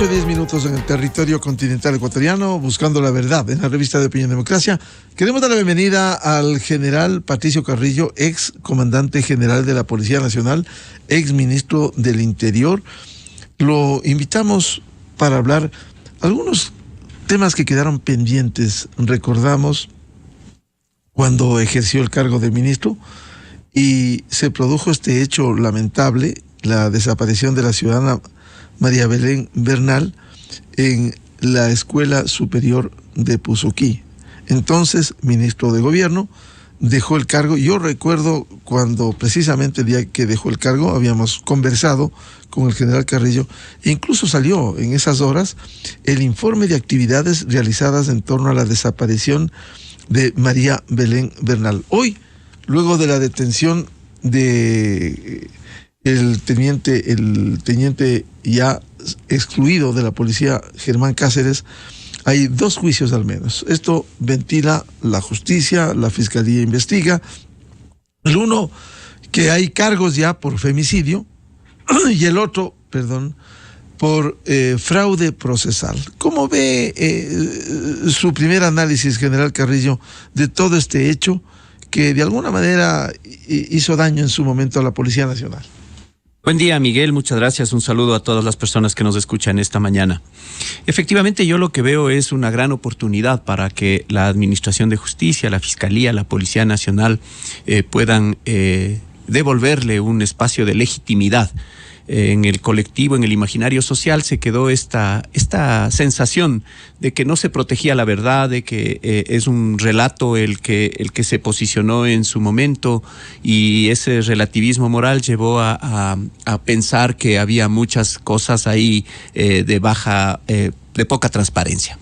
10 minutos en el territorio continental ecuatoriano, buscando la verdad en la revista de Opinión Democracia. Queremos dar la bienvenida al general Patricio Carrillo, ex comandante general de la Policía Nacional, ex ministro del Interior. Lo invitamos para hablar algunos temas que quedaron pendientes. Recordamos cuando ejerció el cargo de ministro y se produjo este hecho lamentable, la desaparición de la ciudadana María Belén Bernal en la Escuela Superior de Puzuquí. Entonces, ministro de Gobierno, dejó el cargo. Yo recuerdo cuando precisamente el día que dejó el cargo habíamos conversado con el general Carrillo e incluso salió en esas horas el informe de actividades realizadas en torno a la desaparición de María Belén Bernal. Hoy, luego de la detención de el teniente ya excluido de la policía, Germán Cáceres, hay 2 juicios al menos. Esto ventila la justicia, la fiscalía investiga. El uno, que hay cargos ya por femicidio, y el otro, por fraude procesal. ¿Cómo ve su primer análisis, general Carrillo, de todo este hecho que de alguna manera hizo daño en su momento a la Policía Nacional? Buen día, Miguel, muchas gracias. Un saludo a todas las personas que nos escuchan esta mañana. Efectivamente, yo lo que veo es una gran oportunidad para que la Administración de Justicia, la Fiscalía, la Policía Nacional puedan devolverle un espacio de legitimidad. En el colectivo, en el imaginario social, se quedó esta sensación de que no se protegía la verdad, de que es un relato el que se posicionó en su momento, y ese relativismo moral llevó a pensar que había muchas cosas ahí de poca transparencia.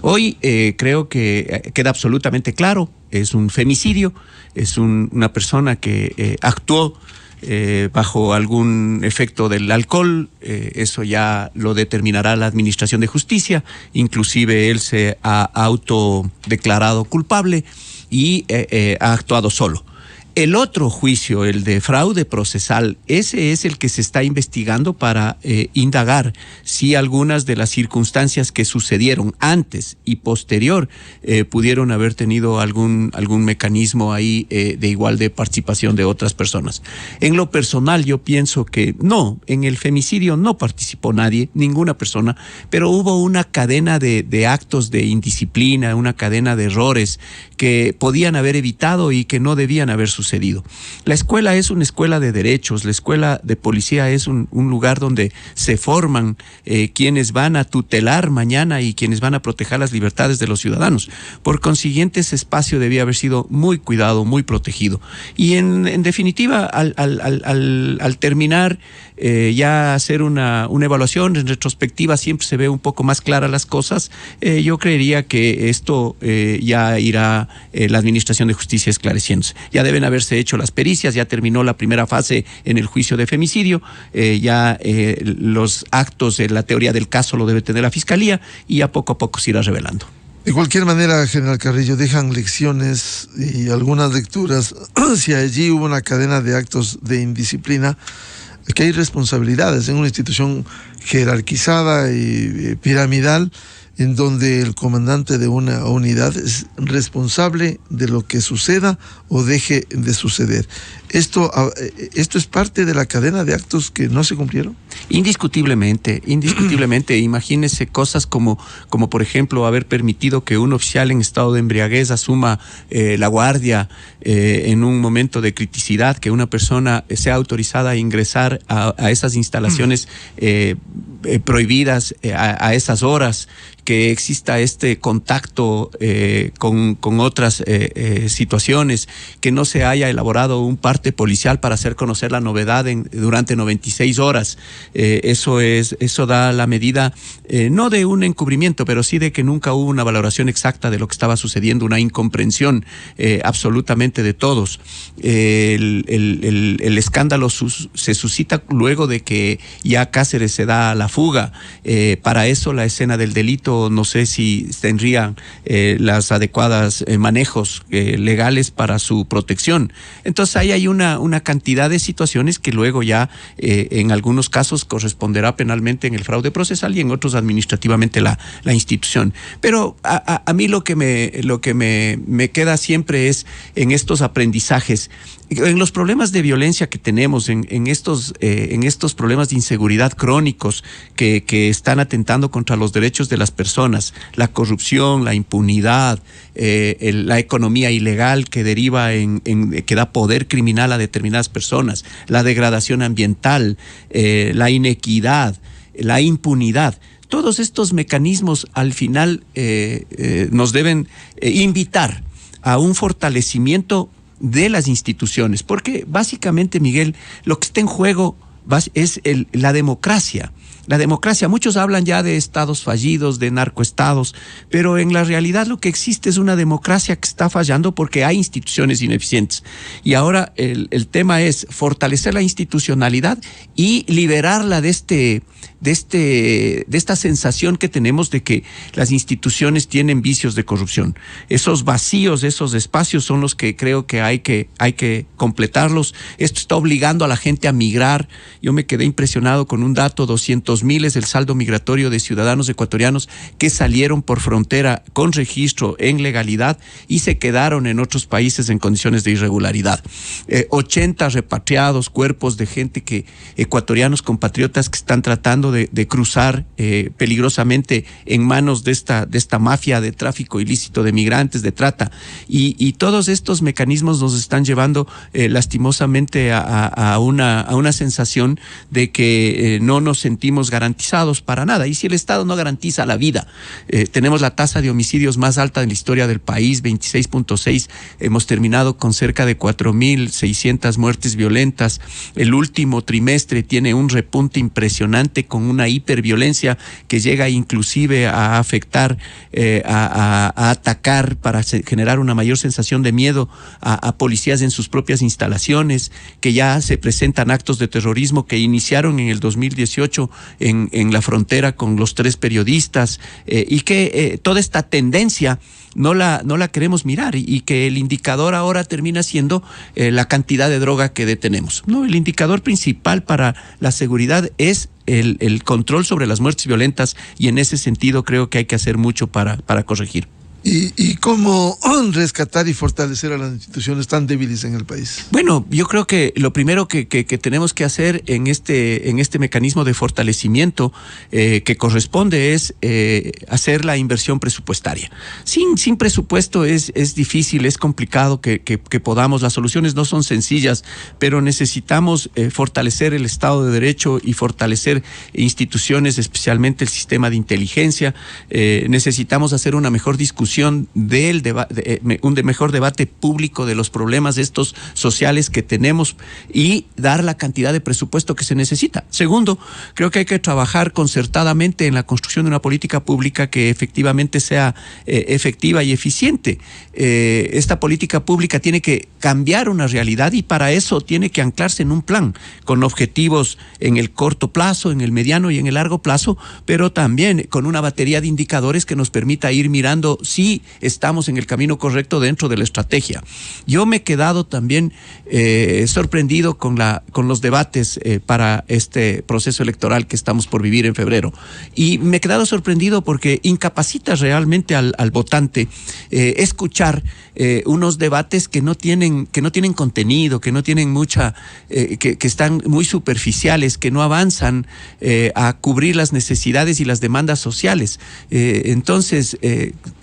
Hoy creo que queda absolutamente claro, es un femicidio, es una persona que actuó bajo algún efecto del alcohol. Eso ya lo determinará la Administración de Justicia. Inclusive él se ha autodeclarado culpable y ha actuado solo. El otro juicio, el de fraude procesal, ese es el que se está investigando para indagar si algunas de las circunstancias que sucedieron antes y posterior pudieron haber tenido algún mecanismo ahí de igual de participación de otras personas. En lo personal, yo pienso que no, en el femicidio no participó nadie, ninguna persona, pero hubo una cadena de actos de indisciplina, una cadena de errores que podían haber evitado y que no debían haber sucedido. La escuela es una escuela de derechos, la escuela de policía es un lugar donde se forman quienes van a tutelar mañana y quienes van a proteger las libertades de los ciudadanos. Por consiguiente, ese espacio debía haber sido muy cuidado, muy protegido. Y en definitiva, al terminar, ya hacer una evaluación en retrospectiva, siempre se ve un poco más claras las cosas. Yo creería que esto ya irá la Administración de Justicia esclareciéndose. Ya deben haberse hecho las pericias, ya terminó la primera fase en el juicio de femicidio, los actos de la teoría del caso lo debe tener la Fiscalía y a poco se irá revelando. De cualquier manera, general Carrillo, dejan lecciones y algunas lecturas. Si allí hubo una cadena de actos de indisciplina, que hay responsabilidades en una institución jerarquizada y piramidal, en donde el comandante de una unidad es responsable de lo que suceda o deje de suceder. ¿Esto es parte de la cadena de actos que no se cumplieron? Indiscutiblemente. Imagínese cosas como por ejemplo haber permitido que un oficial en estado de embriaguez asuma la guardia en un momento de criticidad, que una persona sea autorizada a ingresar a esas instalaciones prohibidas a esas horas, que exista este contacto con otras situaciones, que no se haya elaborado un parte policial para hacer conocer la novedad durante 96 horas. Eso da la medida, no de un encubrimiento, pero sí de que nunca hubo una valoración exacta de lo que estaba sucediendo, una incomprensión absolutamente de todos. El escándalo se suscita luego de que ya Cáceres se da a la fuga. Para eso la escena del delito, no sé si tendrían las adecuadas manejos legales para su protección. Entonces ahí hay hay una cantidad de situaciones que luego ya en algunos casos corresponderá penalmente en el fraude procesal y en otros administrativamente la institución. Pero a mí lo que me queda siempre es en estos aprendizajes, en los problemas de violencia que tenemos, en estos problemas de inseguridad crónicos que están atentando contra los derechos de las personas, la corrupción, la impunidad, la economía ilegal que deriva que da poder criminal a determinadas personas, la degradación ambiental, la inequidad, la impunidad. Todos estos mecanismos al final nos deben invitar a un fortalecimiento de las instituciones, porque básicamente, Miguel, lo que está en juego es la democracia. La democracia, muchos hablan ya de estados fallidos, de narcoestados, pero en la realidad lo que existe es una democracia que está fallando porque hay instituciones ineficientes. Y ahora el tema es fortalecer la institucionalidad y liberarla de esta sensación que tenemos de que las instituciones tienen vicios de corrupción. Esos vacíos, esos espacios son los que creo que hay que completarlos. Esto está obligando a la gente a migrar. Yo me quedé impresionado con un dato: 200,000 es el saldo migratorio de ciudadanos ecuatorianos que salieron por frontera con registro en legalidad y se quedaron en otros países en condiciones de irregularidad. 80 repatriados, cuerpos de gente ecuatorianos compatriotas que están tratando de cruzar peligrosamente en manos de esta mafia de tráfico ilícito de migrantes, de trata. Y todos estos mecanismos nos están llevando lastimosamente a una sensación de que no nos sentimos garantizados para nada. Y si el Estado no garantiza la vida, tenemos la tasa de homicidios más alta en la historia del país, 26.6, hemos terminado con cerca de 4,600 muertes violentas. El último trimestre tiene un repunte impresionante con una hiperviolencia que llega inclusive a afectar, a atacar para generar una mayor sensación de miedo a policías en sus propias instalaciones, que ya se presentan actos de terrorismo que iniciaron en el 2018 en la frontera con los 3 periodistas, y que toda esta tendencia no la queremos mirar, y que el indicador ahora termina siendo la cantidad de droga que detenemos. No, el indicador principal para la seguridad es el control sobre las muertes violentas, y en ese sentido creo que hay que hacer mucho para corregir. ¿Y cómo rescatar y fortalecer a las instituciones tan débiles en el país? Bueno, yo creo que lo primero que tenemos que hacer en este mecanismo de fortalecimiento que corresponde es hacer la inversión presupuestaria. Sin presupuesto es difícil, es complicado que podamos. Las soluciones no son sencillas, pero necesitamos fortalecer el Estado de Derecho y fortalecer instituciones, especialmente el sistema de inteligencia. Necesitamos hacer una mejor discusión un mejor debate público de los problemas estos sociales que tenemos y dar la cantidad de presupuesto que se necesita. Segundo, creo que hay que trabajar concertadamente en la construcción de una política pública que efectivamente sea efectiva y eficiente. Esta política pública tiene que cambiar una realidad, y para eso tiene que anclarse en un plan con objetivos en el corto plazo, en el mediano y en el largo plazo, pero también con una batería de indicadores que nos permita ir mirando si estamos en el camino correcto dentro de la estrategia. Yo me he quedado también sorprendido con los debates para este proceso electoral que estamos por vivir en febrero, y me he quedado sorprendido porque incapacita realmente al votante escuchar unos debates que no tienen contenido, que no tienen que están muy superficiales, que no avanzan a cubrir las necesidades y las demandas sociales. Entonces,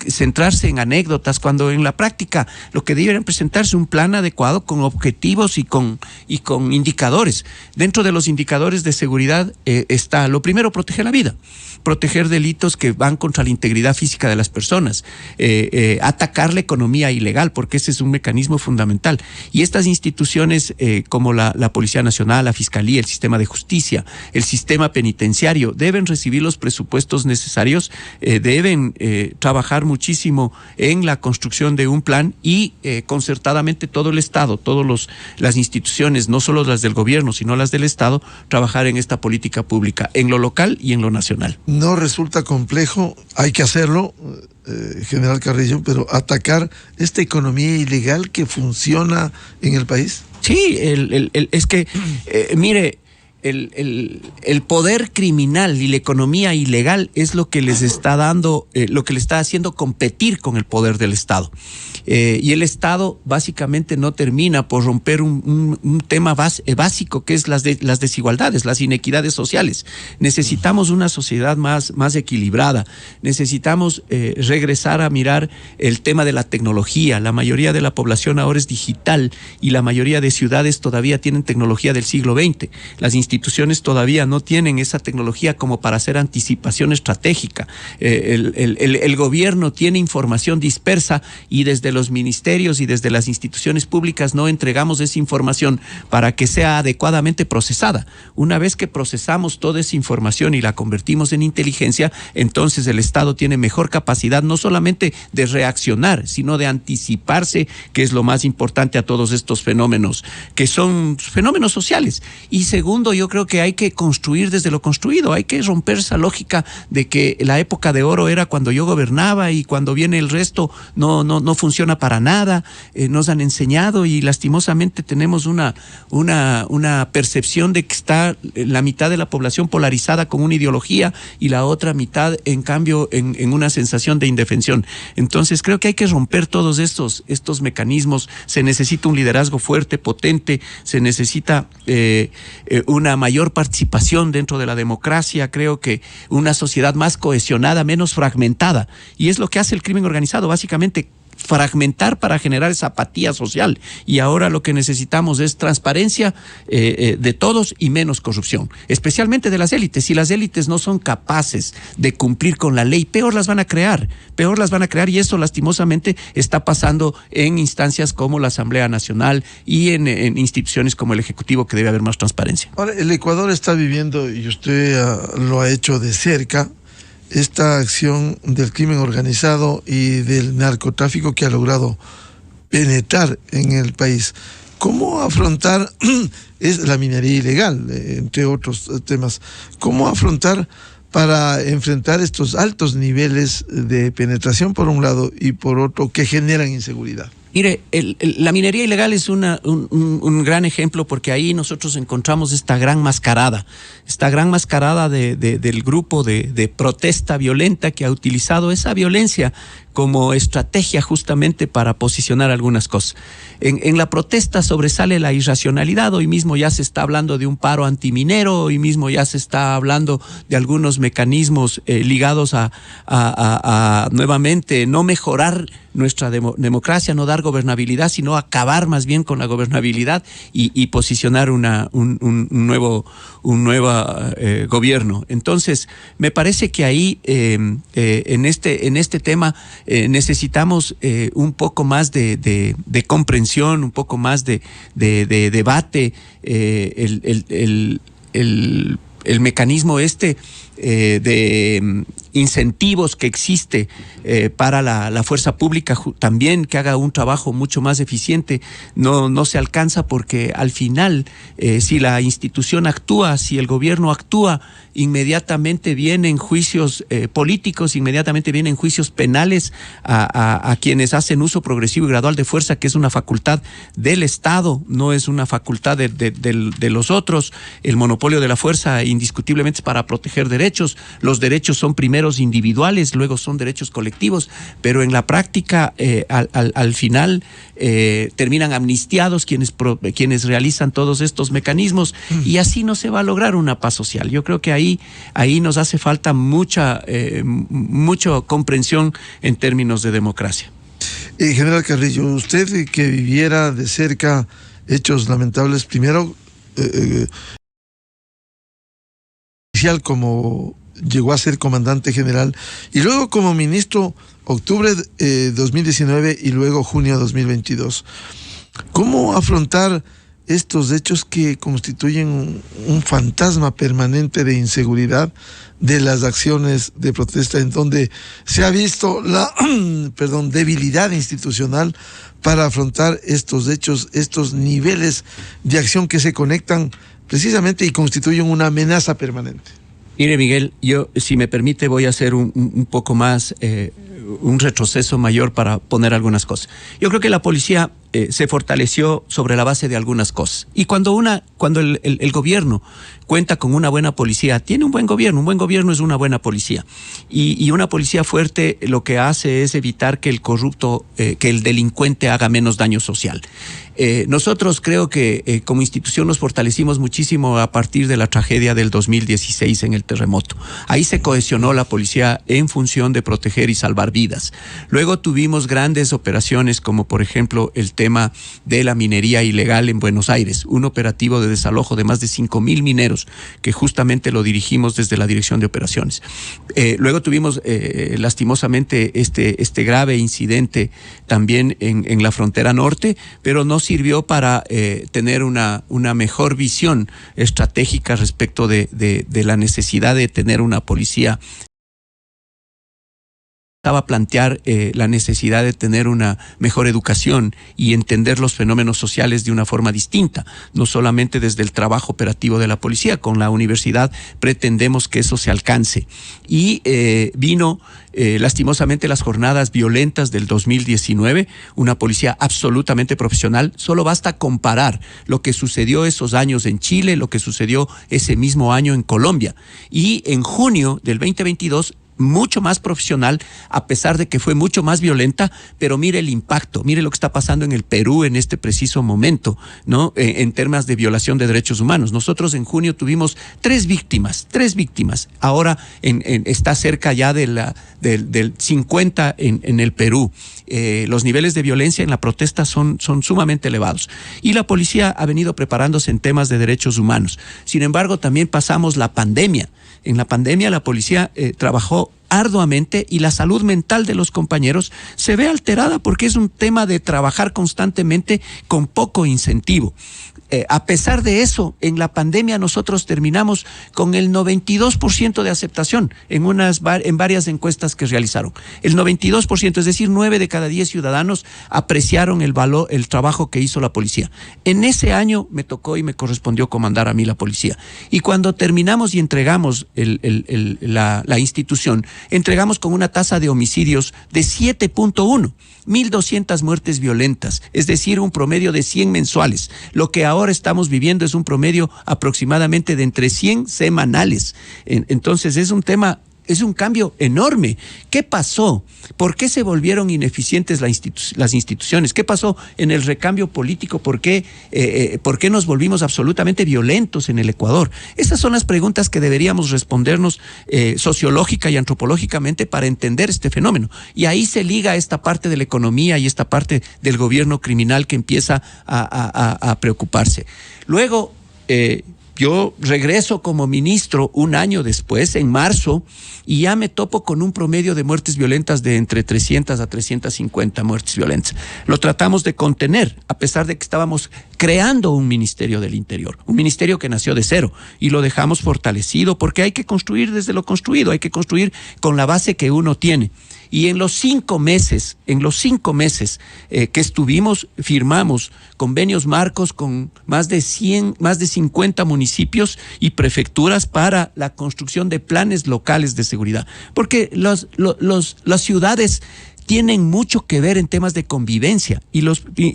centrarse en anécdotas, cuando en la práctica lo que deberían presentarse un plan adecuado con objetivos y con indicadores. Dentro de los indicadores de seguridad está, lo primero, proteger la vida, proteger delitos que van contra la integridad física de las personas, atacar la economía ilegal, porque ese es un mecanismo fundamental. Y estas instituciones como la Policía Nacional, la Fiscalía, el sistema de justicia, el sistema penitenciario, deben recibir los presupuestos necesarios, deben trabajar muchísimo en la construcción de un plan, y concertadamente todo el Estado, todas las instituciones, no solo las del gobierno, sino las del Estado, trabajar en esta política pública, en lo local y en lo nacional. No resulta complejo, hay que hacerlo, General Carrillo, pero atacar esta economía ilegal que funciona en el país. Sí, es que, mire, el poder criminal y la economía ilegal es lo que les está dando, lo que le está haciendo competir con el poder del Estado. Y el Estado básicamente no termina por romper un tema básico, que es las desigualdades, las inequidades sociales. Necesitamos una sociedad más equilibrada. Necesitamos regresar a mirar el tema de la tecnología. La mayoría de la población ahora es digital y la mayoría de ciudades todavía tienen tecnología del siglo XX. Las instituciones todavía no tienen esa tecnología como para hacer anticipación estratégica. El gobierno tiene información dispersa y desde los ministerios y desde las instituciones públicas no entregamos esa información para que sea adecuadamente procesada. Una vez que procesamos toda esa información y la convertimos en inteligencia, entonces el Estado tiene mejor capacidad no solamente de reaccionar, sino de anticiparse, que es lo más importante a todos estos fenómenos, que son fenómenos sociales. Y segundo, yo creo que hay que construir desde lo construido, hay que romper esa lógica de que la época de oro era cuando yo gobernaba y cuando viene el resto no funciona para nada. Nos han enseñado y lastimosamente tenemos una percepción de que está la mitad de la población polarizada con una ideología y la otra mitad, en cambio, en una sensación de indefensión. Entonces creo que hay que romper todos estos mecanismos. Se necesita un liderazgo fuerte, potente, se necesita una mayor participación dentro de la democracia. Creo que una sociedad más cohesionada, menos fragmentada, y es lo que hace el crimen organizado, básicamente fragmentar para generar esa apatía social. Y ahora lo que necesitamos es transparencia de todos y menos corrupción, especialmente de las élites. Si las élites no son capaces de cumplir con la ley, peor las van a crear, y eso lastimosamente está pasando en instancias como la Asamblea Nacional y en instituciones como el Ejecutivo, que debe haber más transparencia. Ahora, el Ecuador está viviendo, y usted lo ha hecho de cerca, esta acción del crimen organizado y del narcotráfico que ha logrado penetrar en el país. ¿Cómo afrontar es la minería ilegal, entre otros temas? ¿Cómo afrontar para enfrentar estos altos niveles de penetración por un lado y por otro que generan inseguridad? Mire, la minería ilegal es un gran ejemplo, porque ahí nosotros encontramos esta gran mascarada del grupo de protesta violenta que ha utilizado esa violencia como estrategia justamente para posicionar algunas cosas. En la protesta sobresale la irracionalidad. Hoy mismo ya se está hablando de un paro antiminero, hoy mismo ya se está hablando de algunos mecanismos ligados a nuevamente no mejorar nuestra democracia, no dar gobernabilidad, sino acabar más bien con la gobernabilidad y posicionar un nuevo gobierno. Entonces, me parece que ahí en este tema necesitamos un poco más de comprensión, un poco más de debate. El mecanismo de incentivos que existe para la fuerza pública también, que haga un trabajo mucho más eficiente, no se alcanza, porque al final si la institución actúa, si el gobierno actúa, inmediatamente vienen juicios políticos, inmediatamente vienen juicios penales a quienes hacen uso progresivo y gradual de fuerza, que es una facultad del Estado, no es una facultad de los otros. El monopolio de la fuerza indiscutiblemente es para proteger derechos. Los derechos son primeros individuales, luego son derechos colectivos, pero en la práctica al final terminan amnistiados quienes realizan todos estos mecanismos, y así no se va a lograr una paz social. Yo creo que ahí nos hace falta mucha comprensión en términos de democracia. General Carrillo, usted que viviera de cerca hechos lamentables, primero como llegó a ser comandante general y luego como ministro octubre 2019 y luego junio 2022. ¿Cómo afrontar estos hechos que constituyen un fantasma permanente de inseguridad de las acciones de protesta, en donde se ha visto la debilidad institucional para afrontar estos hechos, estos niveles de acción que se conectan precisamente y constituyen una amenaza permanente? Mire, Miguel, yo, si me permite, voy a hacer un poco más, un retroceso mayor para poner algunas cosas. Yo creo que la policía se fortaleció sobre la base de algunas cosas. Y cuando el gobierno cuenta con una buena policía, tiene un buen gobierno es una buena policía. Y una policía fuerte lo que hace es evitar que el corrupto, que el delincuente haga menos daño social. Nosotros creo que como institución nos fortalecimos muchísimo a partir de la tragedia del 2016 en el terremoto. Ahí se cohesionó la policía en función de proteger y salvar vidas. Luego tuvimos grandes operaciones como por ejemplo el tema de la minería ilegal en Buenos Aires, un operativo de desalojo de más de 5.000 mineros que justamente lo dirigimos desde la Dirección de Operaciones. Luego tuvimos lastimosamente este grave incidente también en la frontera norte, pero no sirvió para tener una mejor visión estratégica respecto de la necesidad de tener una policía. A plantear la necesidad de tener una mejor educación y entender los fenómenos sociales de una forma distinta, no solamente desde el trabajo operativo de la policía. Con la universidad pretendemos que eso se alcance. Y vino lastimosamente las jornadas violentas del 2019, una policía absolutamente profesional. Solo basta comparar lo que sucedió esos años en Chile, lo que sucedió ese mismo año en Colombia. Y en junio del 2022, mucho más profesional, a pesar de que fue mucho más violenta, pero mire el impacto, mire lo que está pasando en el Perú en este preciso momento, ¿no? En temas de violación de derechos humanos. Nosotros en junio tuvimos 3 víctimas. Ahora está cerca ya del 50 en el Perú. Los niveles de violencia en la protesta son sumamente elevados. Y la policía ha venido preparándose en temas de derechos humanos. Sin embargo, también pasamos la pandemia. En la pandemia la policía trabajó arduamente y la salud mental de los compañeros se ve alterada porque es un tema de trabajar constantemente con poco incentivo. A pesar de eso, en la pandemia nosotros terminamos con el 92% de aceptación en varias encuestas que realizaron. El 92%, es decir, 9 de cada 10 ciudadanos apreciaron el trabajo que hizo la policía. En ese año me tocó y me correspondió comandar a mí la policía. Y cuando terminamos y entregamos la institución, entregamos con una tasa de homicidios de 7.1, 1.200 muertes violentas, es decir, un promedio de 100 mensuales. Lo que ahora estamos viviendo es un promedio aproximadamente de entre 100 semanales. Entonces es un cambio enorme. ¿Qué pasó? ¿Por qué se volvieron ineficientes las instituciones? ¿Qué pasó en el recambio político? ¿Por qué nos volvimos absolutamente violentos en el Ecuador? Esas son las preguntas que deberíamos respondernos sociológica y antropológicamente para entender este fenómeno. Y ahí se liga esta parte de la economía y esta parte del gobierno criminal que empieza a preocuparse. Luego, yo regreso como ministro un año después, en marzo, y ya me topo con un promedio de muertes violentas de entre 300 a 350 muertes violentas. Lo tratamos de contener, a pesar de que estábamos creando un Ministerio del Interior, un ministerio que nació de cero, y lo dejamos fortalecido porque hay que construir desde lo construido, hay que construir con la base que uno tiene. Y en los 5 meses que estuvimos, firmamos convenios marcos con más de 50 municipios y prefecturas para la construcción de planes locales de seguridad. Porque las ciudades tienen mucho que ver en temas de convivencia y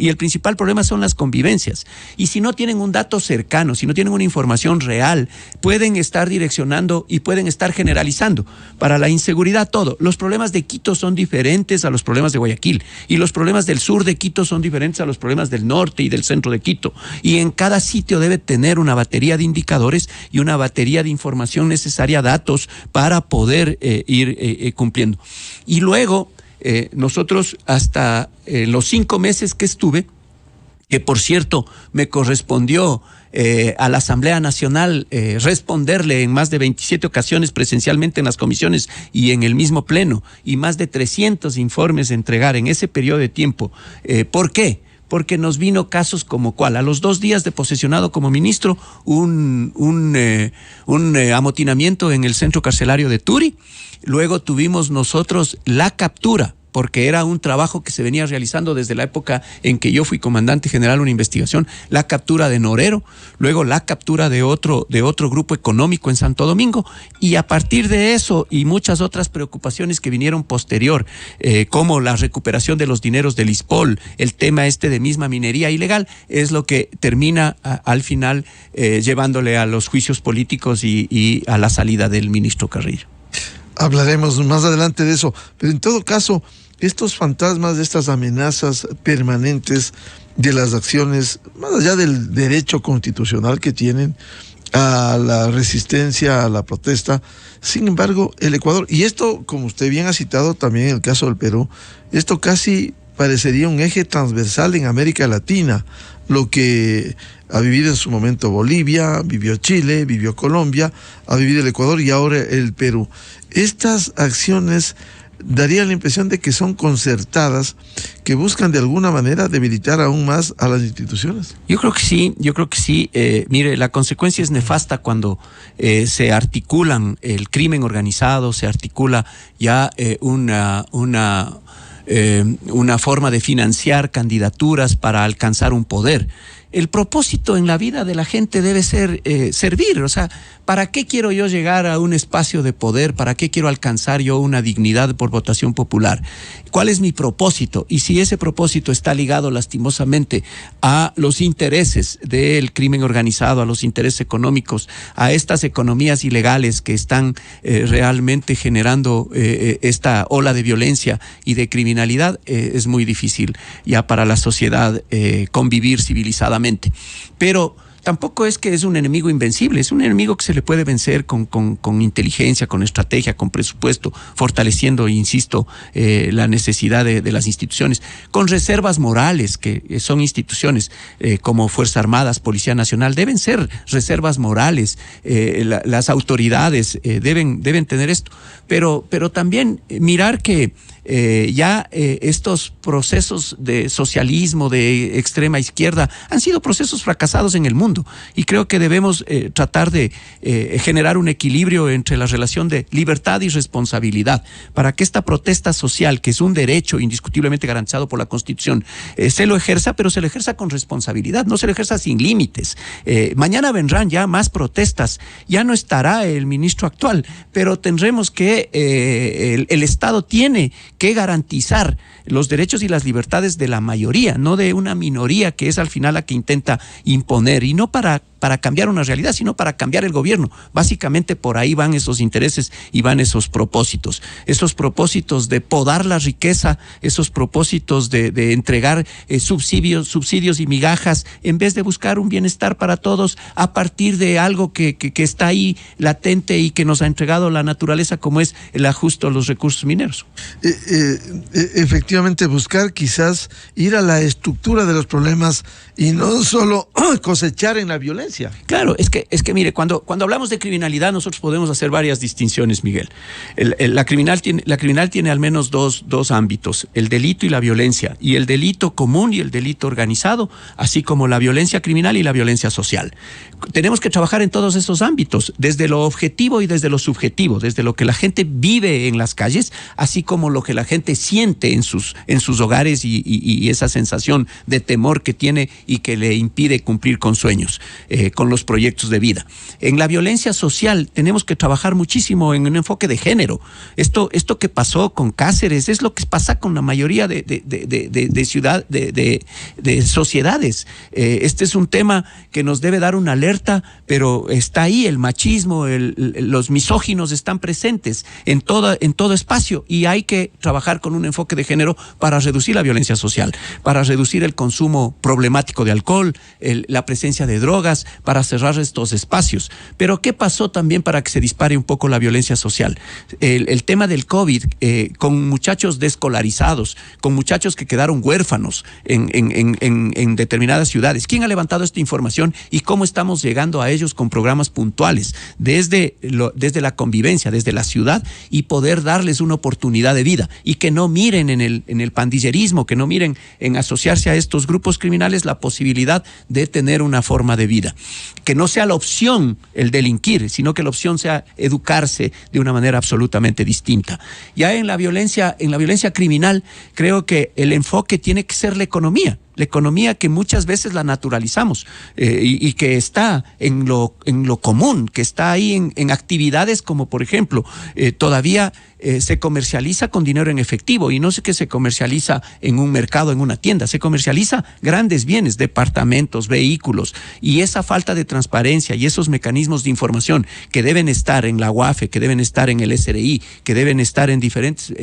el principal problema son las convivencias. Y si no tienen un dato cercano, si no tienen una información real, pueden estar direccionando y pueden estar generalizando. Para la inseguridad todo. Los problemas de Quito son diferentes a los problemas de Guayaquil y los problemas del sur de Quito son diferentes a los problemas del norte y del centro de Quito. Y en cada sitio debe tener una batería de indicadores y una batería de información necesaria, datos, para poder ir cumpliendo. Y luego nosotros hasta los 5 meses que estuve, que por cierto me correspondió a la Asamblea Nacional responderle en más de 27 ocasiones presencialmente en las comisiones y en el mismo pleno, y más de 300 informes entregar en ese periodo de tiempo. ¿Por qué? Porque nos vino casos como cuál. A los 2 días de posesionado como ministro, un amotinamiento en el centro carcelario de Turi. Luego tuvimos nosotros la captura porque era un trabajo que se venía realizando desde la época en que yo fui comandante general de una investigación, la captura de Norero, luego la captura de otro grupo económico en Santo Domingo, y a partir de eso y muchas otras preocupaciones que vinieron posterior, como la recuperación de los dineros del ISPOL, el tema de misma minería ilegal, es lo que termina al final llevándole a los juicios políticos y a la salida del ministro Carrillo. Hablaremos más adelante de eso, pero en todo caso, estos fantasmas, estas amenazas permanentes de las acciones, más allá del derecho constitucional que tienen a la resistencia, a la protesta, sin embargo, el Ecuador, y esto, como usted bien ha citado también en el caso del Perú, esto casi parecería un eje transversal en América Latina, lo que ha vivido en su momento Bolivia, vivió Chile, vivió Colombia, ha vivido el Ecuador y ahora el Perú. Estas acciones darían la impresión de que son concertadas, que buscan de alguna manera debilitar aún más a las instituciones. Yo creo que sí. Mire, la consecuencia es nefasta cuando se articulan el crimen organizado, se articula ya una forma de financiar candidaturas para alcanzar un poder. El propósito en la vida de la gente debe ser servir. O sea, ¿para qué quiero yo llegar a un espacio de poder? ¿Para qué quiero alcanzar yo una dignidad por votación popular? ¿Cuál es mi propósito? Y si ese propósito está ligado lastimosamente a los intereses del crimen organizado, a los intereses económicos, a estas economías ilegales que están realmente generando esta ola de violencia y de criminalidad, es muy difícil ya para la sociedad convivir civilizadamente. Pero tampoco es que es un enemigo invencible, es un enemigo que se le puede vencer con inteligencia, con estrategia, con presupuesto, fortaleciendo, insisto, la necesidad de las instituciones, con reservas morales, que son instituciones como Fuerzas Armadas, Policía Nacional, deben ser reservas morales, las autoridades deben tener esto, pero también mirar que estos procesos de socialismo de extrema izquierda han sido procesos fracasados en el mundo, y creo que debemos tratar de generar un equilibrio entre la relación de libertad y responsabilidad para que esta protesta social, que es un derecho indiscutiblemente garantizado por la Constitución, se lo ejerza, pero se lo ejerza con responsabilidad, no se lo ejerza sin límites. Mañana vendrán ya más protestas, ya no estará el ministro actual, pero tendremos que el Estado tiene que garantizar los derechos y las libertades de la mayoría, no de una minoría que es al final la que intenta imponer, y no para cambiar una realidad, sino para cambiar el gobierno. Básicamente por ahí van esos intereses y van esos propósitos de podar la riqueza, esos propósitos de entregar subsidios y migajas, en vez de buscar un bienestar para todos a partir de algo que está ahí latente y que nos ha entregado la naturaleza, como es el ajuste a los recursos mineros. Efectivamente, buscar quizás ir a la estructura de los problemas y no solo cosechar en la violencia. Claro, es que mire, cuando hablamos de criminalidad, nosotros podemos hacer varias distinciones, Miguel. La criminal tiene al menos dos ámbitos: el delito y la violencia, y el delito común y el delito organizado, así como la violencia criminal y la violencia social. Tenemos que trabajar en todos esos ámbitos, desde lo objetivo y desde lo subjetivo, desde lo que la gente vive en las calles, así como lo que la gente siente en sus hogares y esa sensación de temor que tiene y que le impide cumplir con sueños, con los proyectos de vida. En la violencia social tenemos que trabajar muchísimo en un enfoque de género. Esto que pasó con Cáceres es lo que pasa con la mayoría de sociedades. Este es un tema que nos debe dar una alerta, pero está ahí el machismo, los misóginos están presentes en todo espacio, y hay que trabajar con un enfoque de género para reducir la violencia social, para reducir el consumo problemático de alcohol, la presencia de drogas, para cerrar estos espacios. Pero ¿qué pasó también para que se dispare un poco la violencia social? El tema del COVID, con muchachos desescolarizados, con muchachos que quedaron huérfanos en determinadas ciudades. ¿Quién ha levantado esta información y cómo estamos llegando a ellos con programas puntuales desde la convivencia, desde la ciudad, y poder darles una oportunidad de vida, y que no miren en el pandillerismo, que no miren en asociarse a estos grupos criminales la posibilidad de tener una forma de vida? que no sea la opción el delinquir, sino que la opción sea educarse de una manera absolutamente distinta. Ya en la violencia criminal, creo que el enfoque tiene que ser la economía que muchas veces la naturalizamos y que está en lo común, que está ahí en actividades como, por ejemplo, todavía se comercializa con dinero en efectivo, y no sé qué se comercializa en un mercado, en una tienda, se comercializa grandes bienes, departamentos, vehículos, y esa falta de transparencia y esos mecanismos de información que deben estar en la UAFE, que deben estar en el SRI, que deben estar en diferentes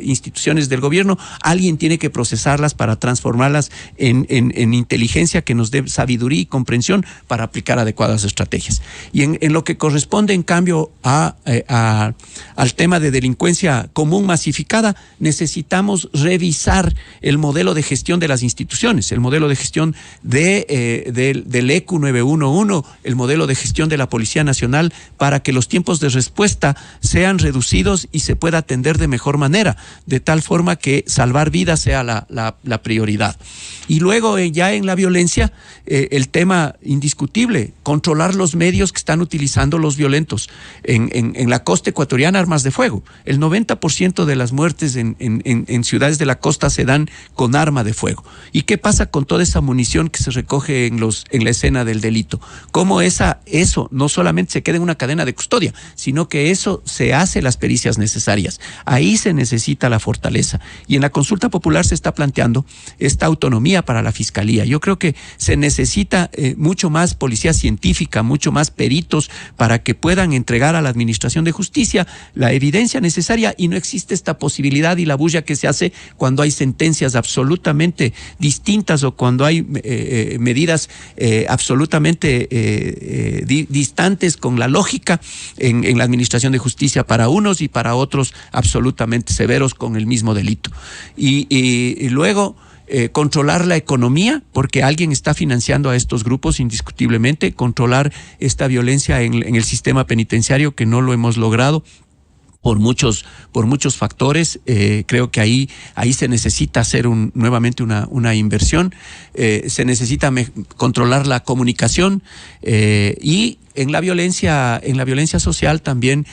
instituciones del gobierno, alguien tiene que procesarlas para transformarlas en inteligencia que nos dé sabiduría y comprensión para aplicar adecuadas estrategias. Y en lo que corresponde, en cambio, al tema de delincuencia común masificada, necesitamos revisar el modelo de gestión de las instituciones, el modelo de gestión del ECU 911, el modelo de gestión de la Policía Nacional, para que los tiempos de respuesta sean reducidos y se pueda atender de mejor manera, de tal forma que salvar vidas sea la prioridad. Y luego ya en la violencia, el tema indiscutible, controlar los medios que están utilizando los violentos. En la costa ecuatoriana, armas de fuego. El 90% de las muertes en ciudades de la costa se dan con arma de fuego. ¿Y qué pasa con toda esa munición que se recoge en la escena del delito? ¿Cómo eso no solamente se queda en una cadena de custodia, sino que eso se hace las pericias necesarias? Ahí se necesita la fortaleza. Y en la consulta popular se está planteando esta autonomía para la Fiscalía. Yo creo que se necesita mucho más policía científica, mucho más peritos para que puedan entregar a la Administración de Justicia la evidencia necesaria, y no existe esta posibilidad y la bulla que se hace cuando hay sentencias absolutamente distintas o cuando hay medidas absolutamente distantes con la lógica en la Administración de Justicia, para unos y para otros absolutamente severos con el mismo delito. Y luego controlar la economía, porque alguien está financiando a estos grupos indiscutiblemente, controlar esta violencia en el sistema penitenciario, que no lo hemos logrado por muchos factores. Creo que ahí se necesita hacer nuevamente una inversión, se necesita controlar la comunicación y en la violencia social también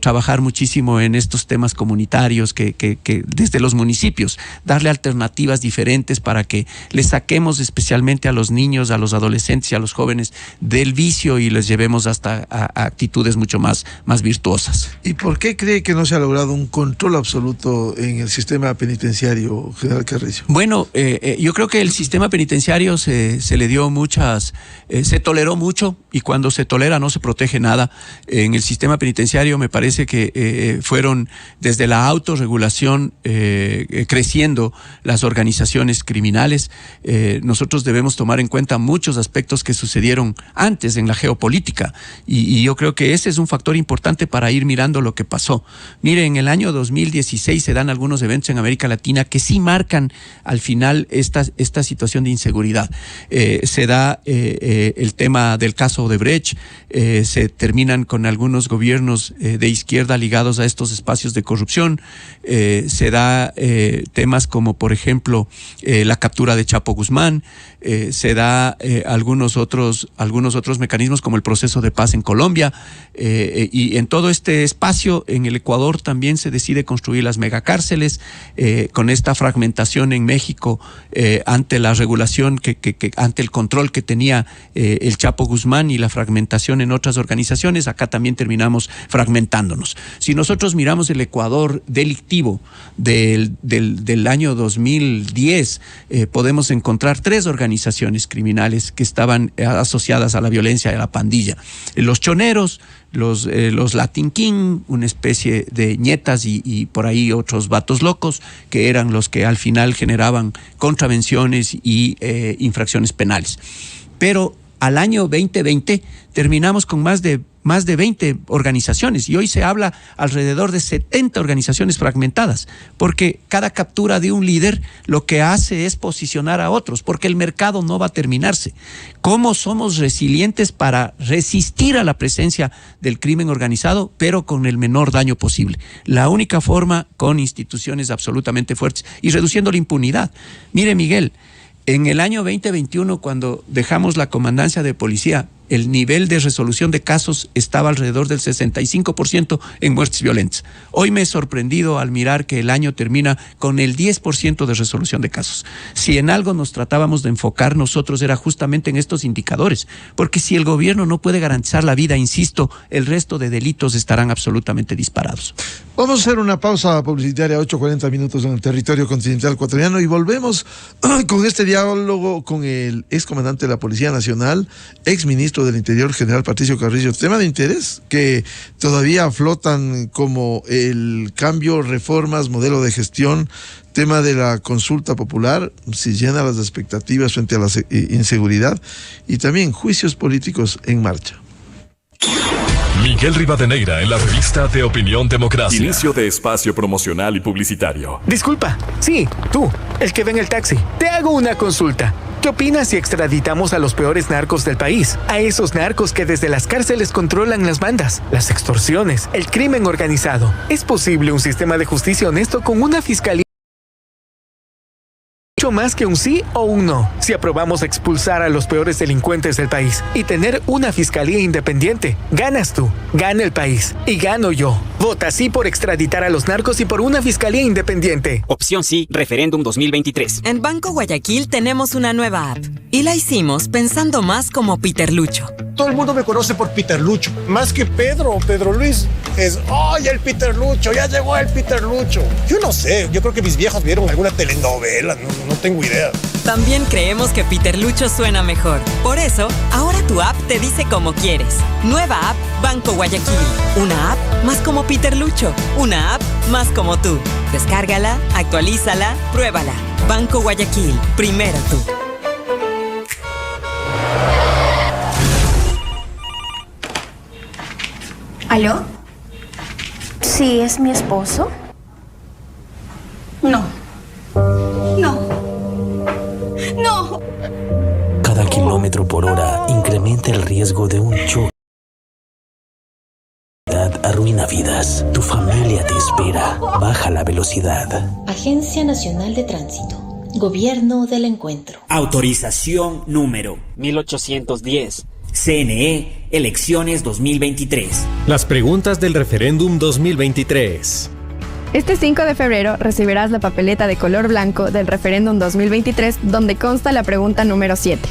trabajar muchísimo en estos temas comunitarios que desde los municipios, darle alternativas diferentes para que les saquemos especialmente a los niños, a los adolescentes y a los jóvenes del vicio y les llevemos hasta a actitudes mucho más virtuosas. ¿Y por qué cree que no se ha logrado un control absoluto en el sistema penitenciario, general Carrillo? Bueno, yo creo que el sistema penitenciario se le dio se toleró mucho, y cuando se tolera no se protege nada. En el sistema penitenciario me parece que fueron desde la autorregulación creciendo las organizaciones criminales. Nosotros debemos tomar en cuenta muchos aspectos que sucedieron antes en la geopolítica, y yo creo que ese es un factor importante para ir mirando lo que pasó. Mire, en el año 2016 se dan algunos eventos en América Latina que sí marcan al final esta situación de inseguridad. Se da el tema del caso Odebrecht, se terminan con algunos gobiernos de izquierda ligados a estos espacios de corrupción, se da temas como, por ejemplo, la captura de Chapo Guzmán, se da algunos otros mecanismos como el proceso de paz en Colombia, y en todo este espacio en el Ecuador también se decide construir las megacárceles, con esta fragmentación en México ante la regulación, ante el control que tenía el Chapo Guzmán y la fragmentación en otras organizaciones. Acá también terminamos fragmentándonos. Si nosotros miramos el Ecuador delictivo del año 2010, podemos encontrar 3 organizaciones criminales que estaban asociadas a la violencia de la pandilla: los choneros, los Latin King, una especie de ñetas y por ahí otros vatos locos, que eran los que al final generaban contravenciones y infracciones penales. Pero al año 2020 terminamos con más de 20 organizaciones, y hoy se habla alrededor de 70 organizaciones fragmentadas, porque cada captura de un líder lo que hace es posicionar a otros, porque el mercado no va a terminarse. ¿Cómo somos resilientes para resistir a la presencia del crimen organizado, pero con el menor daño posible? La única forma, con instituciones absolutamente fuertes y reduciendo la impunidad. Mire, Miguel, En el año 2021, cuando dejamos la comandancia de policía, el nivel de resolución de casos estaba alrededor del 65% en muertes violentas. Hoy me he sorprendido al mirar que el año termina con el 10% de resolución de casos. Si en algo nos tratábamos de enfocar nosotros era justamente en estos indicadores, porque si el gobierno no puede garantizar la vida, insisto, el resto de delitos estarán absolutamente disparados. Vamos a hacer una pausa publicitaria, 8:40 minutos en el territorio continental ecuatoriano, y volvemos con este diálogo con el excomandante de la Policía Nacional, exministro del Interior, general Patricio Carrillo. Tema de interés que todavía flotan como el cambio, reformas, modelo de gestión, tema de la consulta popular, si llena las expectativas frente a la inseguridad, y también juicios políticos en marcha. Miguel Rivadeneira en la revista de Opinión Democracia. Inicio de espacio promocional y publicitario. Disculpa, sí, tú, el que ve en el taxi. Te hago una consulta. ¿Qué opinas si extraditamos a los peores narcos del país? A esos narcos que desde las cárceles controlan las bandas, las extorsiones, el crimen organizado. ¿Es posible un sistema de justicia honesto con una fiscalía mucho más que un sí o un no? Si aprobamos expulsar a los peores delincuentes del país y tener una fiscalía independiente, ganas tú, gana el país y gano yo. Vota sí por extraditar a los narcos y por una fiscalía independiente. Opción sí, referéndum 2023. En Banco Guayaquil tenemos una nueva app y la hicimos pensando más como Peter Lucho. Todo el mundo me conoce por Peter Lucho, más que Pedro o Pedro Luis. Es, ¡ay, el Peter Lucho! ¡Ya llegó el Peter Lucho! Yo no sé, yo creo que mis viejos vieron alguna telenovela, no tengo idea. También creemos que Peter Lucho suena mejor. Por eso, ahora tu app te dice como quieres. Nueva app Banco Guayaquil. Una app más como Peter Lucho. Una app más como tú. Descárgala, actualízala, pruébala. Banco Guayaquil. Primero tú. ¿Aló? Sí, ¿es mi esposo? No. Cada kilómetro por hora incrementa el riesgo de un choque. Arruina vidas. Tu familia te espera. Baja la velocidad. Agencia Nacional de Tránsito. Gobierno del Encuentro. Autorización número 1810. CNE, elecciones 2023. Las preguntas del referéndum 2023. Este 5 de febrero recibirás la papeleta de color blanco del referéndum 2023, donde consta la pregunta número 7.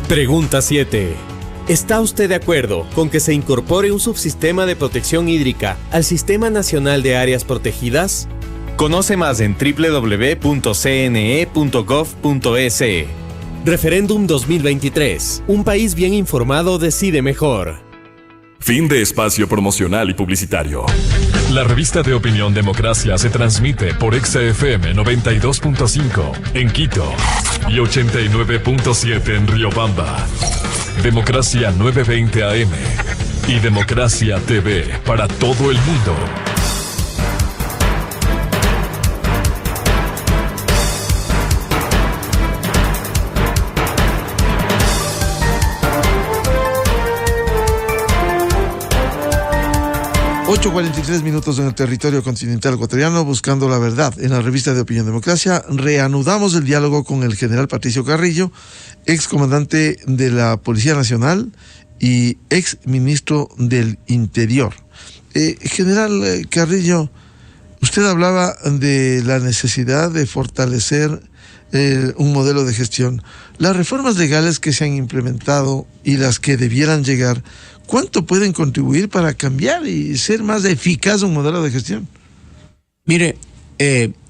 Pregunta 7. ¿Está usted de acuerdo con que se incorpore un subsistema de protección hídrica al Sistema Nacional de Áreas Protegidas? Conoce más en www.cne.gov.es. Referéndum 2023. Un país bien informado decide mejor. Fin de espacio promocional y publicitario. La revista de Opinión Democracia se transmite por XFM 92.5 en Quito y 89.7 en Riobamba. Democracia 920 AM y Democracia TV para todo el mundo. ...8:43 en el territorio continental ecuatoriano, buscando la verdad. En la revista de Opinión Democracia reanudamos el diálogo con el general Patricio Carrillo, ex comandante de la Policía Nacional y ex ministro del Interior. General Carrillo, usted hablaba de la necesidad de fortalecer un modelo de gestión. Las reformas legales que se han implementado y las que debieran llegar, ¿cuánto pueden contribuir para cambiar y ser más eficaz un modelo de gestión? Mire,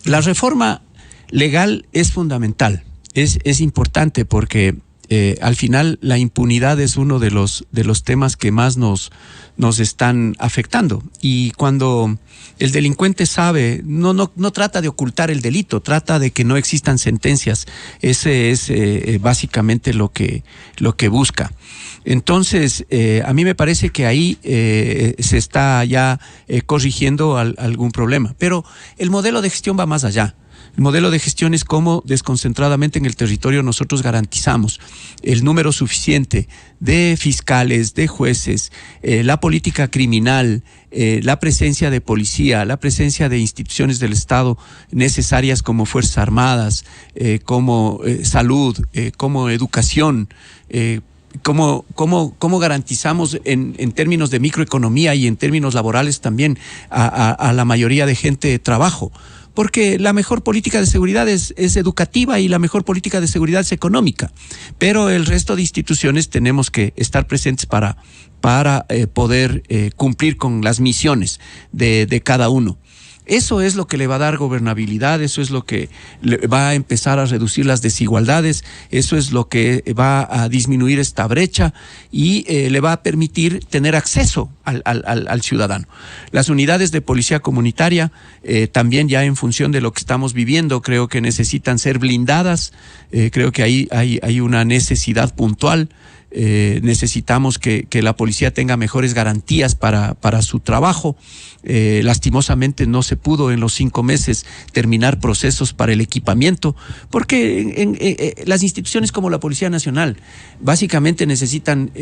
la reforma legal es fundamental, es importante porque al final la impunidad es uno de los temas que más nos están afectando. Y cuando el delincuente sabe, no trata de ocultar el delito, trata de que no existan sentencias. Ese es básicamente lo que busca. Entonces, a mí me parece que ahí se está ya corrigiendo algún problema. Pero el modelo de gestión va más allá. El modelo de gestión es cómo desconcentradamente en el territorio nosotros garantizamos el número suficiente de fiscales, de jueces, la política criminal, la presencia de policía, la presencia de instituciones del Estado necesarias como Fuerzas Armadas, como salud, como educación, ¿Cómo garantizamos en términos de microeconomía y en términos laborales también a la mayoría de gente de trabajo? Porque la mejor política de seguridad es educativa y la mejor política de seguridad es económica. Pero el resto de instituciones tenemos que estar presentes para poder cumplir con las misiones de cada uno. Eso es lo que le va a dar gobernabilidad, eso es lo que le va a empezar a reducir las desigualdades, eso es lo que va a disminuir esta brecha y le va a permitir tener acceso al ciudadano. Las unidades de policía comunitaria también ya en función de lo que estamos viviendo creo que necesitan ser blindadas, creo que ahí hay una necesidad puntual. Necesitamos que la policía tenga mejores garantías para su trabajo. Lastimosamente no se pudo en los 5 meses terminar procesos para el equipamiento, porque las instituciones como la Policía Nacional básicamente necesitan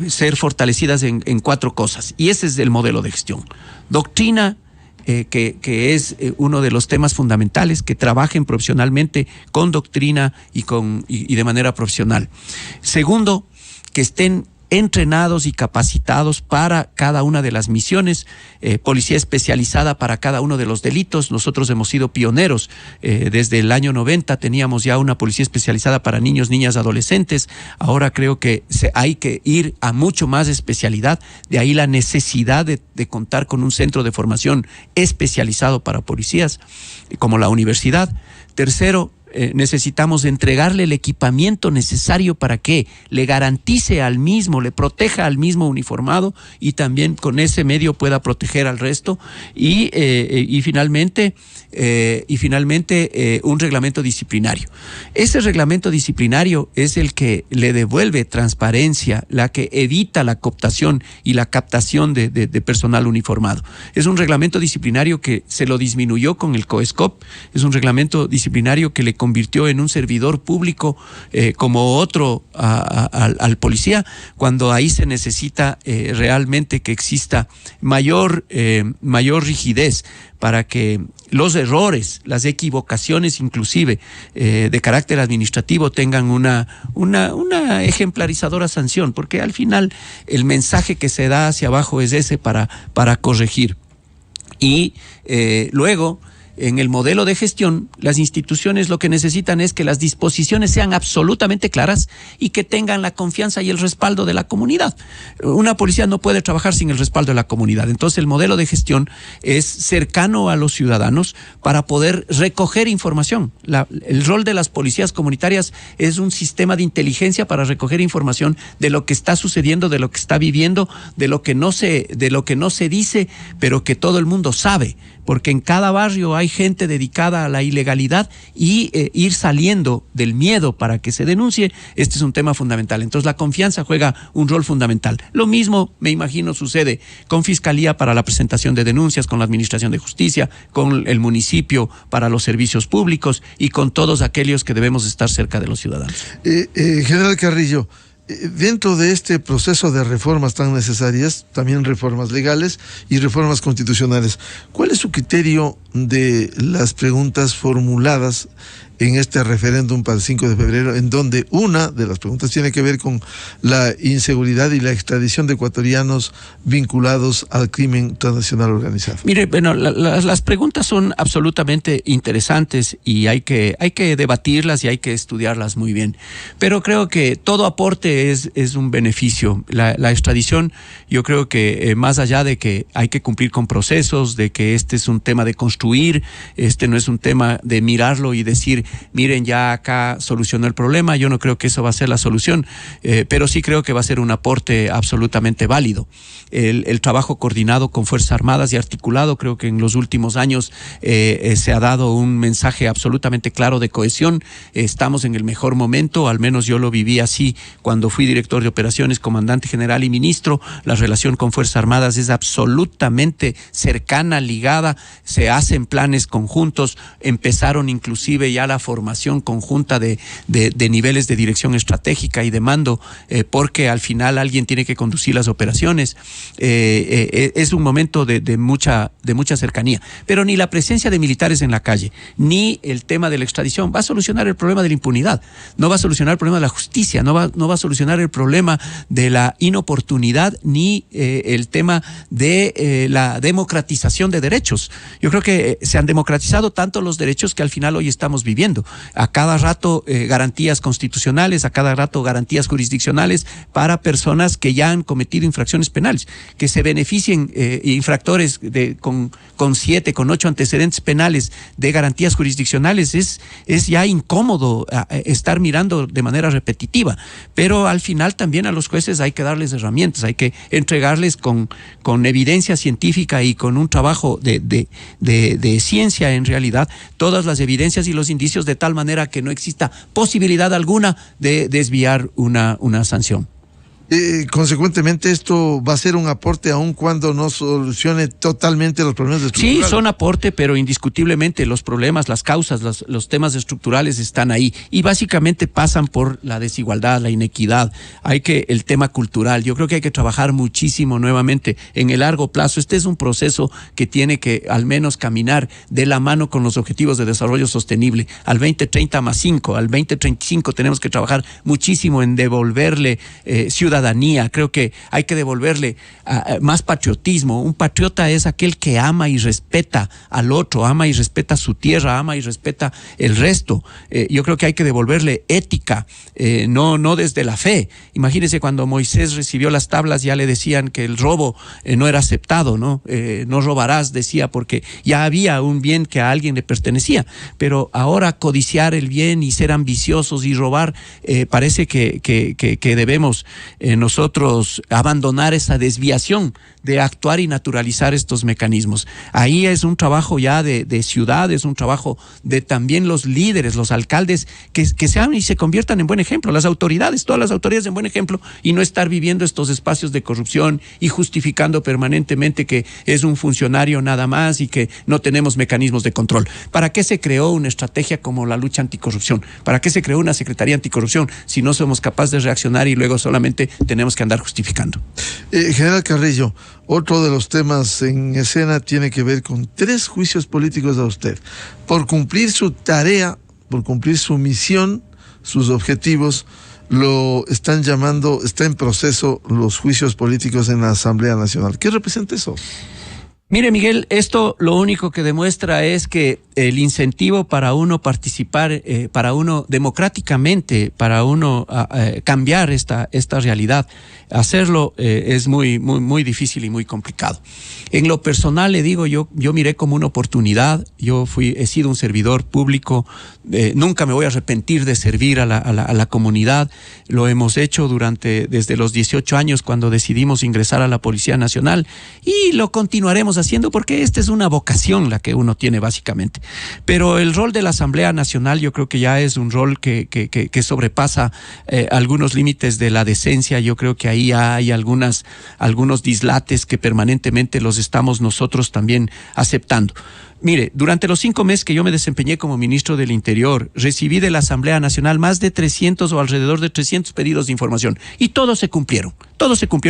ser fortalecidas en 4 cosas, y ese es el modelo de gestión. Doctrina, que es uno de los temas fundamentales, que trabajen profesionalmente con doctrina y de manera profesional. Segundo, que estén entrenados y capacitados para cada una de las misiones, policía especializada para cada uno de los delitos. Nosotros hemos sido pioneros, desde el año 90 teníamos ya una policía especializada para niños, niñas, adolescentes. Ahora creo que hay que ir a mucho más especialidad, de ahí la necesidad de contar con un centro de formación especializado para policías, como la universidad. Tercero, necesitamos entregarle el equipamiento necesario para que le garantice al mismo, le proteja al mismo uniformado y también con ese medio pueda proteger al resto. Y finalmente un reglamento disciplinario. Ese reglamento disciplinario es el que le devuelve transparencia, la que evita la cooptación y la captación de personal uniformado. Es un reglamento disciplinario que se lo disminuyó con el COESCOP, es un reglamento disciplinario que le convirtió en un servidor público como otro al policía, cuando ahí se necesita realmente que exista mayor rigidez para que los errores, las equivocaciones inclusive de carácter administrativo tengan una ejemplarizadora sanción, porque al final el mensaje que se da hacia abajo es ese para corregir. Y luego, en el modelo de gestión, las instituciones lo que necesitan es que las disposiciones sean absolutamente claras y que tengan la confianza y el respaldo de la comunidad. Una policía no puede trabajar sin el respaldo de la comunidad. Entonces, el modelo de gestión es cercano a los ciudadanos para poder recoger información. El rol de las policías comunitarias es un sistema de inteligencia para recoger información de lo que está sucediendo, de lo que está viviendo, de lo que no se dice, pero que todo el mundo sabe, porque en cada barrio hay gente dedicada a la ilegalidad y ir saliendo del miedo para que se denuncie, este es un tema fundamental. Entonces la confianza juega un rol fundamental. Lo mismo, me imagino, sucede con Fiscalía para la presentación de denuncias, con la Administración de Justicia, con el municipio para los servicios públicos y con todos aquellos que debemos estar cerca de los ciudadanos. General Carrillo, dentro de este proceso de reformas tan necesarias, también reformas legales y reformas constitucionales, ¿cuál es su criterio de las preguntas formuladas en este referéndum para el 5 de febrero, en donde una de las preguntas tiene que ver con la inseguridad y la extradición de ecuatorianos vinculados al crimen transnacional organizado? Mire, bueno, las preguntas son absolutamente interesantes y hay que debatirlas y hay que estudiarlas muy bien. Pero creo que todo aporte es un beneficio. La extradición, yo creo que más allá de que hay que cumplir con procesos, de que este es un tema de construir, este no es un tema de mirarlo y decir miren, ya acá solucionó el problema. Yo no creo que eso va a ser la solución, pero sí creo que va a ser un aporte absolutamente válido. El trabajo coordinado con Fuerzas Armadas y articulado, creo que en los últimos años se ha dado un mensaje absolutamente claro de cohesión. Estamos en el mejor momento, al menos yo lo viví así cuando fui director de operaciones, comandante general y ministro. La relación con Fuerzas Armadas es absolutamente cercana, ligada, se hacen planes conjuntos, empezaron inclusive ya la formación conjunta de niveles de dirección estratégica y de mando, porque al final alguien tiene que conducir las operaciones. Es un momento de mucha cercanía, pero ni la presencia de militares en la calle, ni el tema de la extradición va a solucionar el problema de la impunidad, no va a solucionar el problema de la justicia, no va a solucionar el problema de la inoportunidad, ni el tema de la democratización de derechos. Yo creo que se han democratizado tanto los derechos que al final hoy estamos viviendo a cada rato garantías constitucionales, a cada rato garantías jurisdiccionales para personas que ya han cometido infracciones penales, que se beneficien infractores con 7, con 8 antecedentes penales de garantías jurisdiccionales. Es ya incómodo estar mirando de manera repetitiva, pero al final también a los jueces hay que darles herramientas, hay que entregarles con evidencia científica y con un trabajo de ciencia en realidad, todas las evidencias y los indicios, de tal manera que no exista posibilidad alguna de desviar una sanción. Consecuentemente, esto va a ser un aporte aun cuando no solucione totalmente los problemas estructurales. Sí, son aporte, pero indiscutiblemente los problemas, las causas, los temas estructurales están ahí y básicamente pasan por la desigualdad, la inequidad. El tema cultural, yo creo que hay que trabajar muchísimo nuevamente en el largo plazo. Este es un proceso que tiene que al menos caminar de la mano con los objetivos de desarrollo sostenible. Al 2030 más 5, al 2035 tenemos que trabajar muchísimo en devolverle ciudadanía. Creo que hay que devolverle más patriotismo. Un patriota es aquel que ama y respeta al otro, ama y respeta su tierra, ama y respeta el resto. Yo creo que hay que devolverle ética, no desde la fe. Imagínense, cuando Moisés recibió las tablas ya le decían que el robo no era aceptado, ¿no? No robarás, decía, porque ya había un bien que a alguien le pertenecía. Pero ahora codiciar el bien y ser ambiciosos y robar, parece que debemos nosotros abandonar esa desviación de actuar y naturalizar estos mecanismos. Ahí es un trabajo ya de ciudad, es un trabajo de también los líderes, los alcaldes, que sean y se conviertan en buen ejemplo, las autoridades, todas las autoridades en buen ejemplo, y no estar viviendo estos espacios de corrupción y justificando permanentemente que es un funcionario nada más y que no tenemos mecanismos de control. ¿Para qué se creó una estrategia como la lucha anticorrupción? ¿Para qué se creó una Secretaría Anticorrupción si no somos capaces de reaccionar y luego solamente tenemos que andar justificando? General Carrillo, otro de los temas en escena tiene que ver con 3 juicios políticos a usted. Por cumplir su tarea, por cumplir su misión, sus objetivos, lo están llamando, está en proceso los juicios políticos en la Asamblea Nacional. ¿Qué representa eso? Mire, Miguel, esto lo único que demuestra es que el incentivo para uno participar, para uno democráticamente, para uno cambiar esta realidad, hacerlo es muy difícil y muy complicado. En lo personal le digo, yo miré como una oportunidad. He sido un servidor público, nunca me voy a arrepentir de servir a la comunidad. Lo hemos hecho desde los 18 años cuando decidimos ingresar a la Policía Nacional, y lo continuaremos haciendo porque esta es una vocación la que uno tiene básicamente. Pero el rol de la Asamblea Nacional yo creo que ya es un rol que sobrepasa algunos límites de la decencia. Yo creo que ahí hay algunos dislates que permanentemente los estamos nosotros también aceptando. Mire, durante los 5 meses que yo me desempeñé como ministro del Interior, recibí de la Asamblea Nacional más de 300 o alrededor de 300 pedidos de información, y todos se cumplieron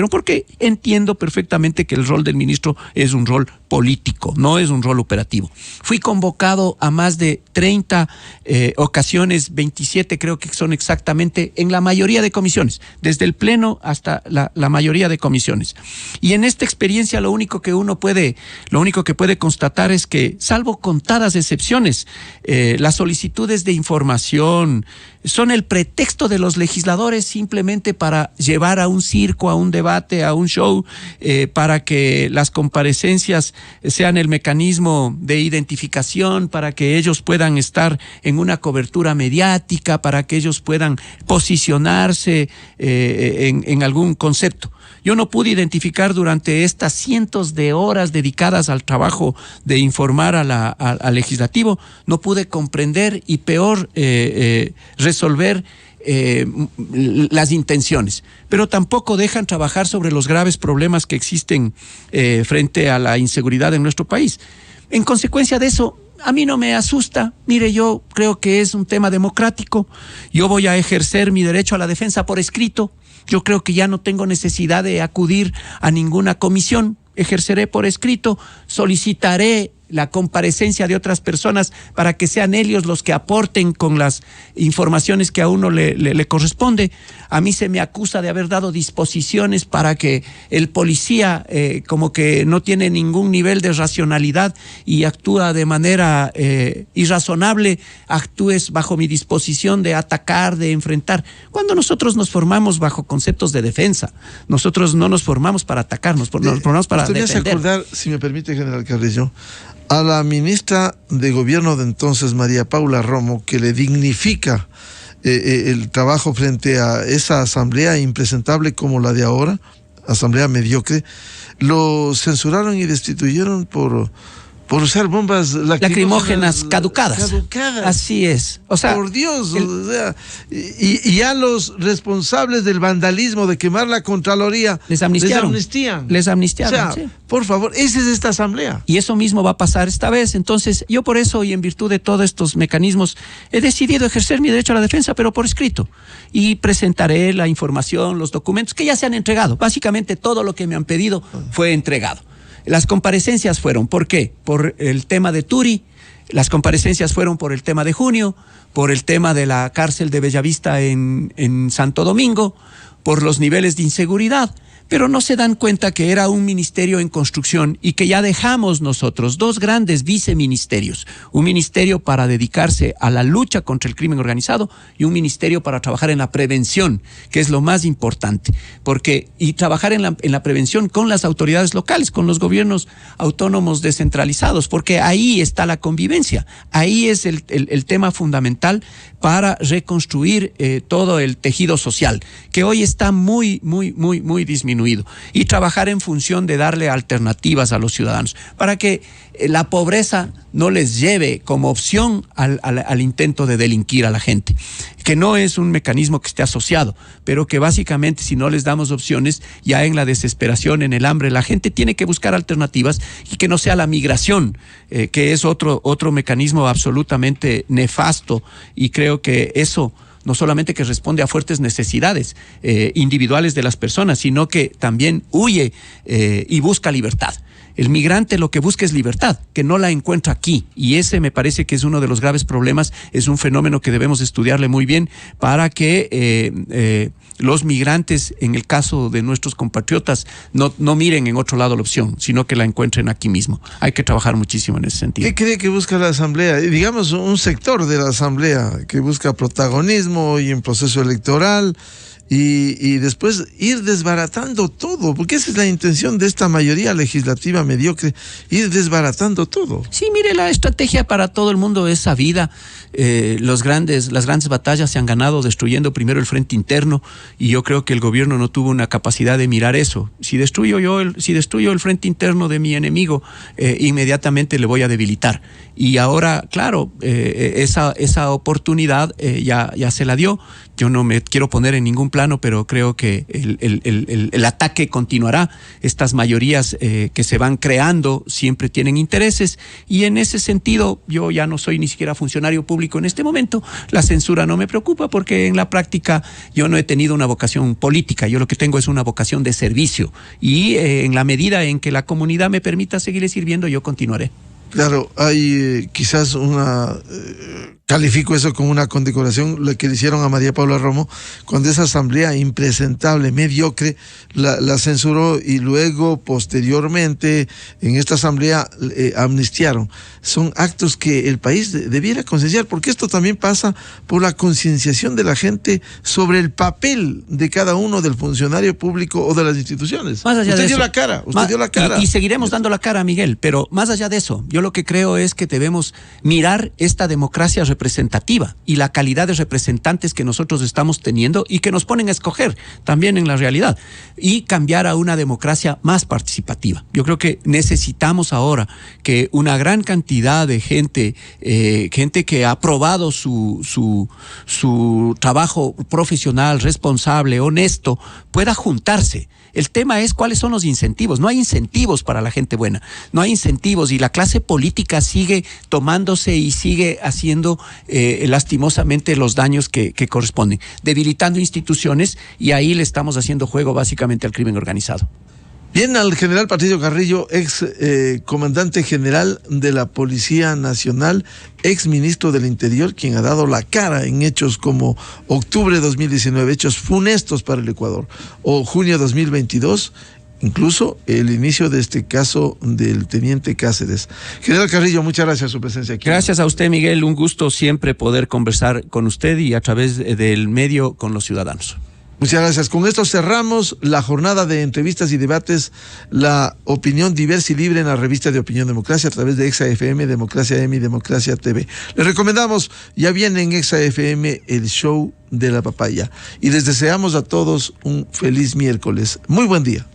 porque entiendo perfectamente que el rol del ministro es un rol político, no es un rol operativo. Fui convocado a más de 30 ocasiones, 27 creo que son exactamente, en la mayoría de comisiones, desde el Pleno hasta la mayoría de comisiones. Y en esta experiencia lo único que puede constatar es que salvo contadas excepciones. Las solicitudes de información son el pretexto de los legisladores simplemente para llevar a un circo, a un debate, a un show, para que las comparecencias sean el mecanismo de identificación, para que ellos puedan estar en una cobertura mediática, para que ellos puedan posicionarse en algún concepto. Yo no pude identificar durante estas cientos de horas dedicadas al trabajo de informar al legislativo, no pude comprender y peor resolver las intenciones, pero tampoco dejan trabajar sobre los graves problemas que existen frente a la inseguridad en nuestro país. En consecuencia de eso, a mí no me asusta. Mire, yo creo que es un tema democrático. Yo voy a ejercer mi derecho a la defensa por escrito. Yo creo que ya no tengo necesidad de acudir a ninguna comisión. Ejerceré por escrito, solicitaré la comparecencia de otras personas para que sean ellos los que aporten con las informaciones que a uno le corresponde. A mí se me acusa de haber dado disposiciones para que el policía como que no tiene ningún nivel de racionalidad y actúa de manera irrazonable, actúes bajo mi disposición de atacar, de enfrentar. Cuando nosotros nos formamos bajo conceptos de defensa, nosotros no nos formamos para atacar, nos formamos para defender. Usted me hace acordar, si me permite, general Carrillo, a la ministra de Gobierno de entonces, María Paula Romo, que le dignifica el trabajo frente a esa asamblea impresentable como la de ahora, asamblea mediocre. Lo censuraron y destituyeron por usar bombas lacrimógenas caducadas. Así es. O sea, por Dios, o sea, y a los responsables del vandalismo de quemar la Contraloría les amnistiaron. O sea, sí. Por favor, esa es esta asamblea. Y eso mismo va a pasar esta vez. Entonces, yo por eso y en virtud de todos estos mecanismos he decidido ejercer mi derecho a la defensa, pero por escrito. Y presentaré la información, los documentos que ya se han entregado. Básicamente todo lo que me han pedido fue entregado. Las comparecencias fueron, ¿por qué? Por el tema de Turi, las comparecencias fueron por el tema de Junio, por el tema de la cárcel de Bellavista en Santo Domingo, por los niveles de inseguridad, pero no se dan cuenta que era un ministerio en construcción y que ya dejamos nosotros dos grandes viceministerios, un ministerio para dedicarse a la lucha contra el crimen organizado y un ministerio para trabajar en la prevención, que es lo más importante, y trabajar en la prevención con las autoridades locales, con los gobiernos autónomos descentralizados, porque ahí está la convivencia, ahí es el tema fundamental para reconstruir todo el tejido social, que hoy está muy disminuido, y trabajar en función de darle alternativas a los ciudadanos, para que la pobreza no les lleve como opción al intento de delinquir a la gente, que no es un mecanismo que esté asociado, pero que básicamente si no les damos opciones, ya en la desesperación, en el hambre, la gente tiene que buscar alternativas y que no sea la migración, que es otro mecanismo absolutamente nefasto, y creo que eso no solamente que responde a fuertes necesidades individuales de las personas, sino que también huye y busca libertad. El migrante lo que busca es libertad, que no la encuentra aquí, y ese me parece que es uno de los graves problemas, es un fenómeno que debemos estudiarle muy bien para que los migrantes, en el caso de nuestros compatriotas, no miren en otro lado la opción, sino que la encuentren aquí mismo. Hay que trabajar muchísimo en ese sentido. ¿Qué cree que busca la Asamblea? Digamos, un sector de la Asamblea que busca protagonismo y en proceso electoral, y después ir desbaratando todo, porque esa es la intención de esta mayoría legislativa mediocre, ir desbaratando todo. Sí, mire, la estrategia para todo el mundo es sabida. Las grandes batallas se han ganado destruyendo primero el frente interno, y yo creo que el gobierno no tuvo una capacidad de mirar eso. Si destruyo el frente interno de mi enemigo, inmediatamente le voy a debilitar. Y ahora, claro, esa oportunidad ya se la dio. Yo no me quiero poner en ningún plano, pero creo que el ataque continuará. Estas mayorías que se van creando siempre tienen intereses, y en ese sentido yo ya no soy ni siquiera funcionario público en este momento. La censura no me preocupa, porque en la práctica yo no he tenido una vocación política. Yo lo que tengo es una vocación de servicio, y en la medida en que la comunidad me permita seguir sirviendo, yo continuaré. Claro, hay quizás califico eso como una condecoración, lo que le hicieron a María Paula Romo, cuando esa asamblea impresentable, mediocre, la censuró y luego, posteriormente, en esta asamblea amnistiaron. Son actos que el país debiera concienciar, porque esto también pasa por la concienciación de la gente sobre el papel de cada uno del funcionario público o de las instituciones. Más allá usted de dio eso, la cara, usted dio la cara. Y seguiremos dando la cara, Miguel, pero más allá de eso, yo lo que creo es que debemos mirar esta democracia representativa y la calidad de representantes que nosotros estamos teniendo y que nos ponen a escoger también en la realidad y cambiar a una democracia más participativa. Yo creo que necesitamos ahora que una gran cantidad de gente que ha probado su trabajo profesional, responsable, honesto, pueda juntarse. El tema es cuáles son los incentivos. No hay incentivos para la gente buena, no hay incentivos, y la clase política sigue tomándose y sigue haciendo lastimosamente los daños que corresponden, debilitando instituciones, y ahí le estamos haciendo juego básicamente al crimen organizado. Bien, al general Patricio Carrillo, ex comandante general de la Policía Nacional, ex ministro del Interior, quien ha dado la cara en hechos como octubre de 2019, hechos funestos para el Ecuador, o junio de 2022, incluso el inicio de este caso del teniente Cáceres. General Carrillo, muchas gracias por su presencia aquí. Gracias a usted, Miguel, un gusto siempre poder conversar con usted y a través del medio con los ciudadanos. Muchas gracias. Con esto cerramos la jornada de entrevistas y debates, la opinión diversa y libre en la revista de Opinión Democracia a través de ExaFM, Democracia M y Democracia TV. Les recomendamos, ya viene en ExaFM el show de la papaya. Y les deseamos a todos un feliz miércoles. Muy buen día.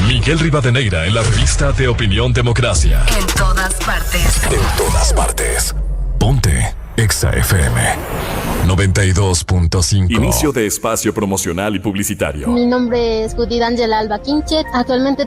Miguel Rivadeneira en la revista de Opinión Democracia. En todas partes. En todas partes. Ponte ExaFM 92.5. Inicio de espacio promocional y publicitario. Mi nombre es Judith Ángela Alba Quinchet. Actualmente